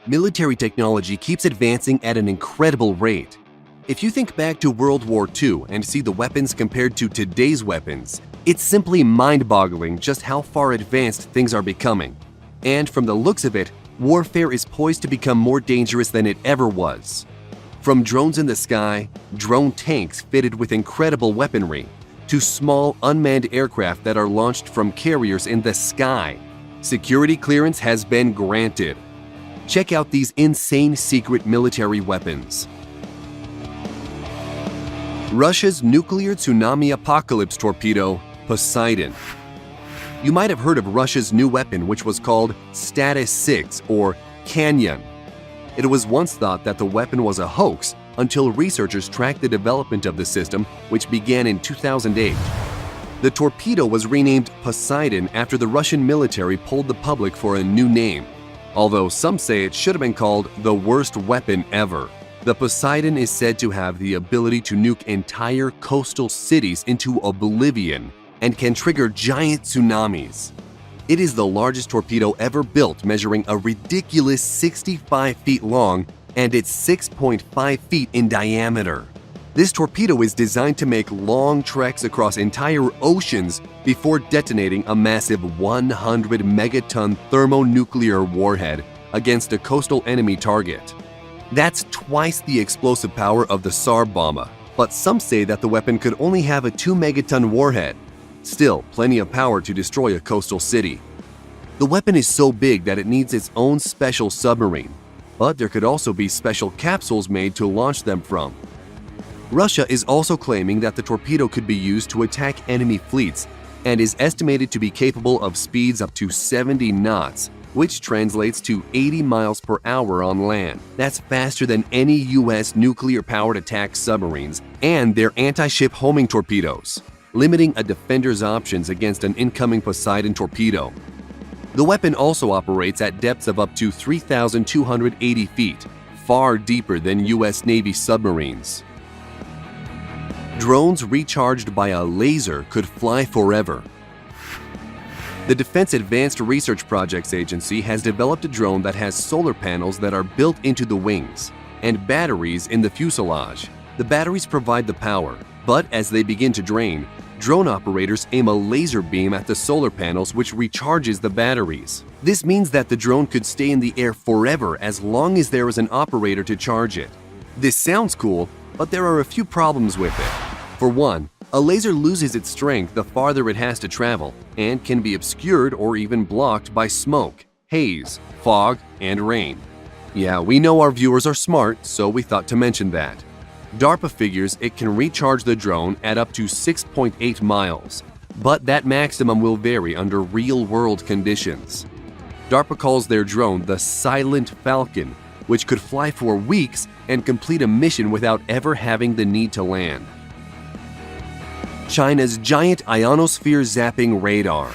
Military technology keeps advancing at an incredible rate. If you think back to World War II and see the weapons compared to today's weapons, it's simply mind-boggling just how far advanced things are becoming. And from the looks of it, warfare is poised to become more dangerous than it ever was. From drones in the sky, drone tanks fitted with incredible weaponry, to small unmanned aircraft that are launched from carriers in the sky, security clearance has been granted. Check out these insane secret military weapons. Russia's nuclear tsunami apocalypse torpedo, Poseidon. You might have heard of Russia's new weapon, which was called Status 6 or Canyon. It was once thought that the weapon was a hoax until researchers tracked the development of the system, which began in 2008. The torpedo was renamed Poseidon after the Russian military polled the public for a new name, although some say it should have been called the worst weapon ever. The Poseidon is said to have the ability to nuke entire coastal cities into oblivion and can trigger giant tsunamis. It is the largest torpedo ever built, measuring a ridiculous 65 feet long and it's 6.5 feet in diameter. This torpedo is designed to make long treks across entire oceans before detonating a massive 100 megaton thermonuclear warhead against a coastal enemy target. That's twice the explosive power of the Tsar Bomba, but some say that the weapon could only have a 2 megaton warhead. Still, plenty of power to destroy a coastal city. The weapon is so big that it needs its own special submarine, but there could also be special capsules made to launch them from. Russia is also claiming that the torpedo could be used to attack enemy fleets and is estimated to be capable of speeds up to 70 knots, which translates to 80 miles per hour on land. That's faster than any U.S. nuclear-powered attack submarines and their anti-ship homing torpedoes, limiting a defender's options against an incoming Poseidon torpedo. The weapon also operates at depths of up to 3,280 feet, far deeper than U.S. Navy submarines. Drones recharged by a laser could fly forever. The Defense Advanced Research Projects Agency has developed a drone that has solar panels that are built into the wings and batteries in the fuselage. The batteries provide the power, but as they begin to drain, drone operators aim a laser beam at the solar panels, which recharges the batteries. This means that the drone could stay in the air forever as long as there is an operator to charge it. This sounds cool, but there are a few problems with it. For one, a laser loses its strength the farther it has to travel and can be obscured or even blocked by smoke, haze, fog, and rain. Yeah, we know our viewers are smart, so we thought to mention that. DARPA figures it can recharge the drone at up to 6.8 miles, but that maximum will vary under real-world conditions. DARPA calls their drone the Silent Falcon, which could fly for weeks and complete a mission without ever having the need to land. China's giant ionosphere zapping radar.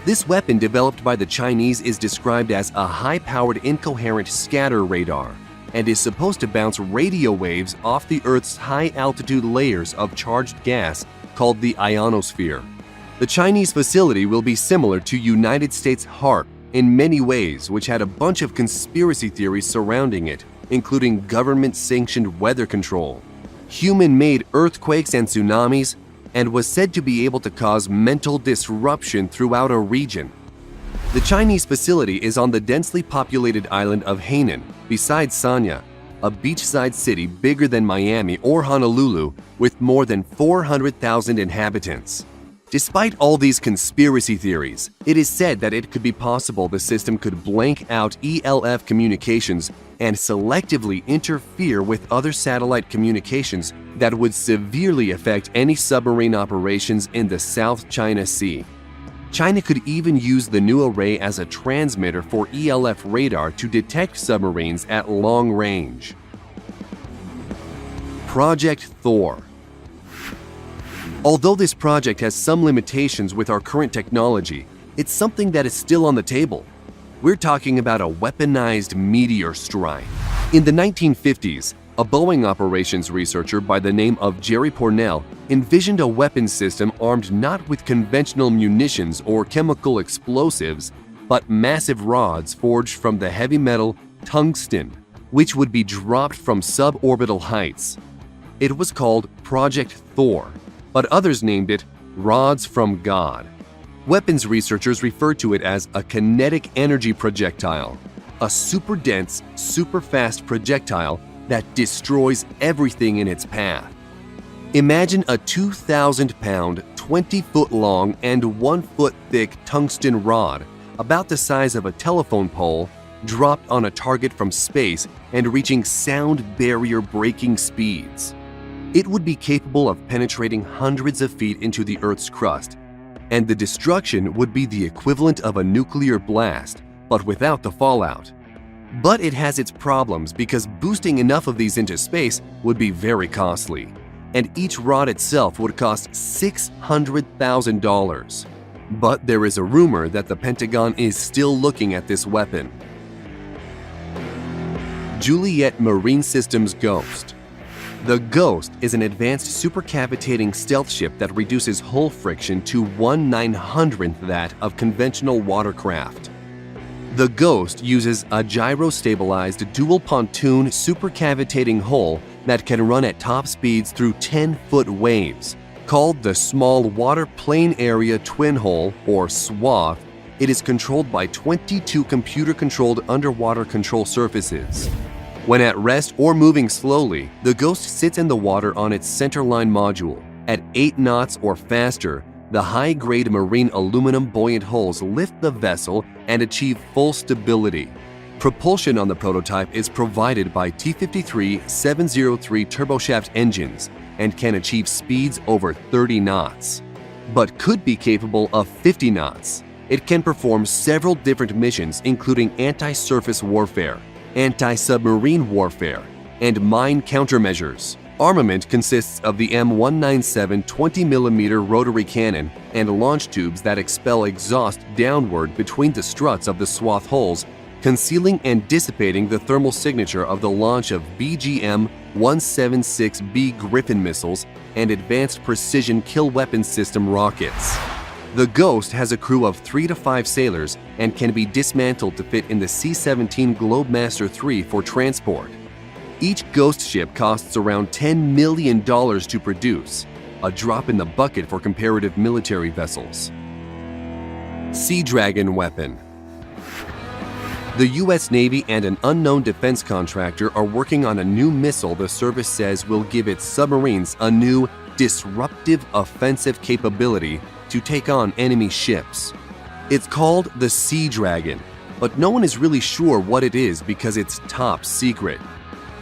This weapon developed by the Chinese is described as a high-powered incoherent scatter radar and is supposed to bounce radio waves off the Earth's high-altitude layers of charged gas called the ionosphere. The Chinese facility will be similar to United States HAARP in many ways, which had a bunch of conspiracy theories surrounding it, including government-sanctioned weather control, human-made earthquakes and tsunamis, and was said to be able to cause mental disruption throughout a region. The Chinese facility is on the densely populated island of Hainan, beside Sanya, a beachside city bigger than Miami or Honolulu with more than 400,000 inhabitants. Despite all these conspiracy theories, it is said that it could be possible the system could blank out ELF communications and selectively interfere with other satellite communications that would severely affect any submarine operations in the South China Sea. China could even use the new array as a transmitter for ELF radar to detect submarines at long range. Project Thor. Although this project has some limitations with our current technology, it's something that is still on the table. We're talking about a weaponized meteor strike. In the 1950s, a Boeing operations researcher by the name of Jerry Pournelle envisioned a weapons system armed not with conventional munitions or chemical explosives, but massive rods forged from the heavy metal tungsten, which would be dropped from suborbital heights. It was called Project Thor, but others named it Rods from God. Weapons researchers refer to it as a kinetic energy projectile, a super dense, super fast projectile that destroys everything in its path. Imagine a 2,000-pound, 20-foot-long and 1-foot-thick tungsten rod about the size of a telephone pole dropped on a target from space and reaching sound barrier-breaking speeds. It would be capable of penetrating hundreds of feet into the Earth's crust, and the destruction would be the equivalent of a nuclear blast, but without the fallout. But it has its problems because boosting enough of these into space would be very costly, and each rod itself would cost $600,000. But there is a rumor that the Pentagon is still looking at this weapon. Juliet Marine Systems Ghost. The Ghost is an advanced supercavitating stealth ship that reduces hull friction to 1/900th that of conventional watercraft. The Ghost uses a gyro-stabilized dual pontoon supercavitating hull that can run at top speeds through 10-foot waves. Called the Small Water Plane Area Twin Hull, or SWATH, it is controlled by 22 computer-controlled underwater control surfaces. When at rest or moving slowly, the Ghost sits in the water on its centerline module. At 8 knots or faster, the high-grade marine aluminum buoyant hulls lift the vessel and achieve full stability. Propulsion on the prototype is provided by T-53-703 turboshaft engines and can achieve speeds over 30 knots, but could be capable of 50 knots. It can perform several different missions including anti-surface warfare, anti-submarine warfare, and mine countermeasures. Armament consists of the M197 20mm rotary cannon and launch tubes that expel exhaust downward between the struts of the SWATH hulls, concealing and dissipating the thermal signature of the launch of BGM-176B Griffin missiles and Advanced Precision Kill Weapons System rockets. The Ghost has a crew of 3 to 5 sailors and can be dismantled to fit in the C-17 Globemaster III for transport. Each Ghost ship costs around $10 million to produce, a drop in the bucket for comparative military vessels. Sea Dragon weapon. The U.S. Navy and an unknown defense contractor are working on a new missile the service says will give its submarines a new, disruptive offensive capability to take on enemy ships. It's called the Sea Dragon, but no one is really sure what it is because it's top secret.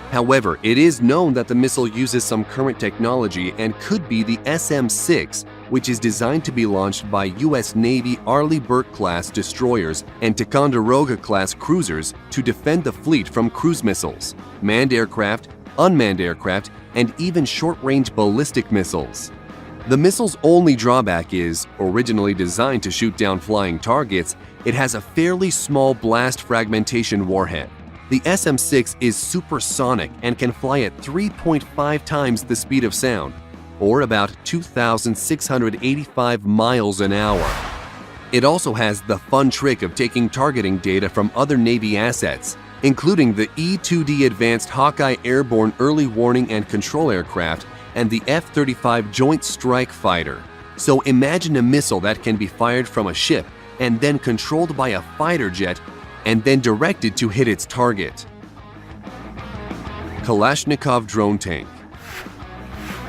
However, it is known that the missile uses some current technology and could be the SM-6, which is designed to be launched by U.S. Navy Arleigh Burke-class destroyers and Ticonderoga-class cruisers to defend the fleet from cruise missiles, manned aircraft, unmanned aircraft, and even short-range ballistic missiles. The missile's only drawback is, originally designed to shoot down flying targets, it has a fairly small blast fragmentation warhead. The SM-6 is supersonic and can fly at 3.5 times the speed of sound, or about 2,685 miles an hour. It also has the fun trick of taking targeting data from other Navy assets, including the E-2D Advanced Hawkeye Airborne Early Warning and Control Aircraft and the F-35 Joint Strike Fighter. So imagine a missile that can be fired from a ship and then controlled by a fighter jet and then directed to hit its target. Kalashnikov drone tank.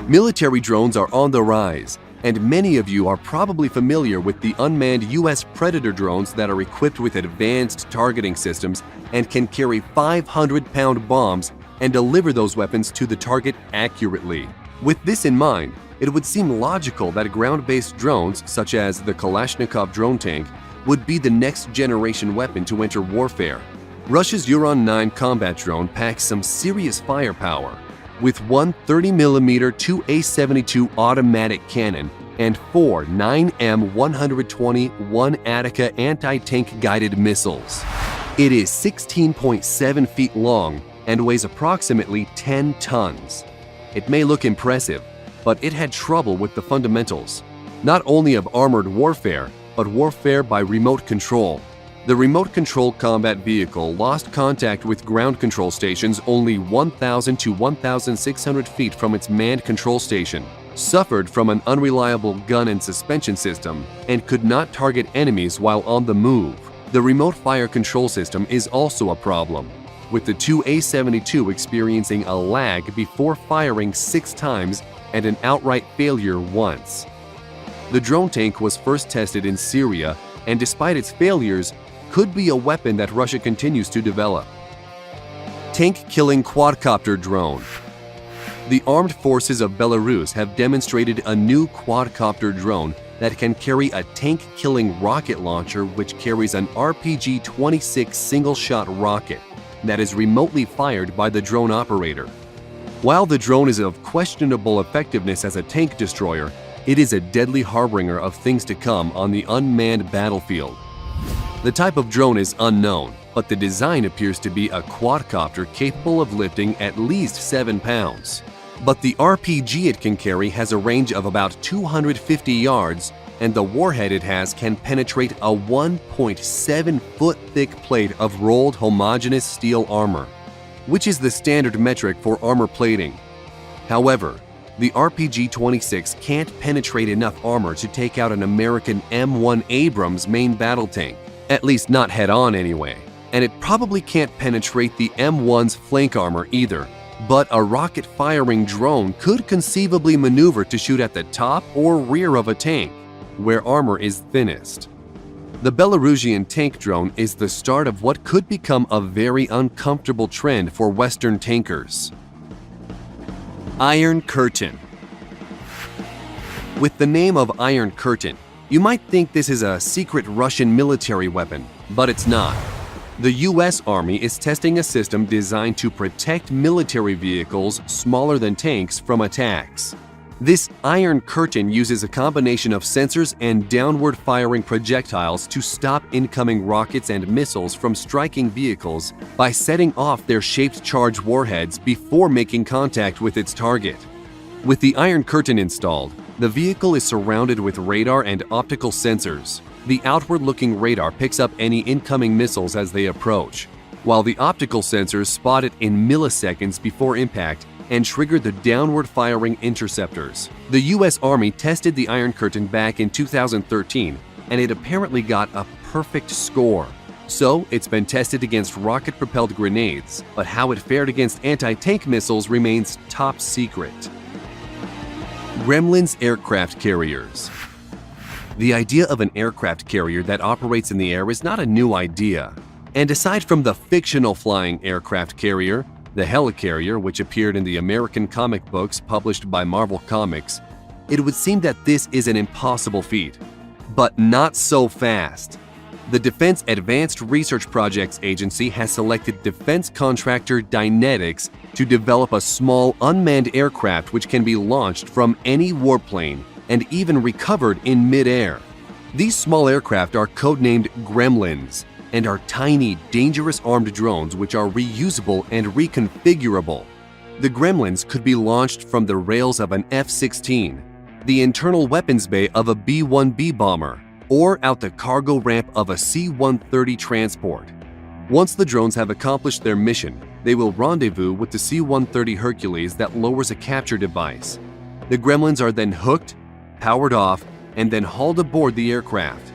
Military drones are on the rise, and many of you are probably familiar with the unmanned U.S. Predator drones that are equipped with advanced targeting systems and can carry 500-pound bombs and deliver those weapons to the target accurately. With this in mind, it would seem logical that ground-based drones, such as the Kalashnikov drone tank, would be the next generation weapon to enter warfare. Russia's Uran-9 combat drone packs some serious firepower, with one 30mm 2A-72 automatic cannon and 4 9M120 1-Attica anti-tank guided missiles. It is 16.7 feet long and weighs approximately 10 tons. It may look impressive, but it had trouble with the fundamentals, not only of armored warfare, but warfare by remote control. The remote-controlled combat vehicle lost contact with ground control stations only 1,000 to 1,600 feet from its manned control station, suffered from an unreliable gun and suspension system, and could not target enemies while on the move. The remote fire control system is also a problem, with the two A-72 experiencing a lag before firing 6 times and an outright failure once. The drone tank was first tested in Syria and, despite its failures, could be a weapon that Russia continues to develop. Tank-killing quadcopter drone. The armed forces of Belarus have demonstrated a new quadcopter drone that can carry a tank-killing rocket launcher which carries an RPG-26 single-shot rocket that is remotely fired by the drone operator. While the drone is of questionable effectiveness as a tank destroyer, it is a deadly harbinger of things to come on the unmanned battlefield. The type of drone is unknown, but the design appears to be a quadcopter capable of lifting at least 7 pounds. But the RPG it can carry has a range of about 250 yards, and the warhead it has can penetrate a 1.7-foot thick plate of rolled homogeneous steel armor, which is the standard metric for armor plating. However, the RPG-26 can't penetrate enough armor to take out an American M1 Abrams main battle tank, at least not head-on anyway, and it probably can't penetrate the M1's flank armor either. But a rocket-firing drone could conceivably maneuver to shoot at the top or rear of a tank, where armor is thinnest. The Belarusian tank drone is the start of what could become a very uncomfortable trend for Western tankers. Iron Curtain. With the name of Iron Curtain, you might think this is a secret Russian military weapon, but it's not. The US Army is testing a system designed to protect military vehicles smaller than tanks from attacks. This Iron Curtain uses a combination of sensors and downward-firing projectiles to stop incoming rockets and missiles from striking vehicles by setting off their shaped-charged warheads before making contact with its target. With the Iron Curtain installed, the vehicle is surrounded with radar and optical sensors. The outward-looking radar picks up any incoming missiles as they approach, while the optical sensors spot it in milliseconds before impact and trigger the downward-firing interceptors. The US Army tested the Iron Curtain back in 2013, and it apparently got a perfect score. So, it's been tested against rocket-propelled grenades, but how it fared against anti-tank missiles remains top secret. Gremlins aircraft carriers. The idea of an aircraft carrier that operates in the air is not a new idea. And aside from the fictional flying aircraft carrier, the helicarrier, which appeared in the American comic books published by Marvel Comics, it would seem that this is an impossible feat. But not so fast. The Defense Advanced Research Projects Agency has selected defense contractor Dynetics to develop a small unmanned aircraft which can be launched from any warplane and even recovered in mid-air. These small aircraft are codenamed Gremlins and are tiny, dangerous armed drones which are reusable and reconfigurable. The Gremlins could be launched from the rails of an F-16, the internal weapons bay of a B-1B bomber, or out the cargo ramp of a C-130 transport. Once the drones have accomplished their mission, they will rendezvous with the C-130 Hercules that lowers a capture device. The Gremlins are then hooked, powered off, and then hauled aboard the aircraft.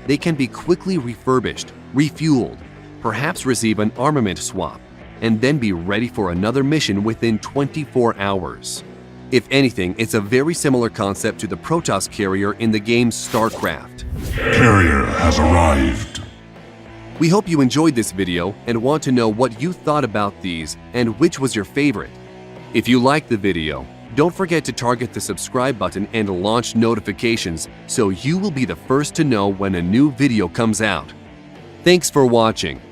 They can be quickly refurbished, refueled, perhaps receive an armament swap, and then be ready for another mission within 24 hours. If anything, it's a very similar concept to the Protoss carrier in the game StarCraft. Carrier has arrived. We hope you enjoyed this video and want to know what you thought about these and which was your favorite. If you liked the video, don't forget to target the subscribe button and launch notifications so you will be the first to know when a new video comes out. Thanks for watching.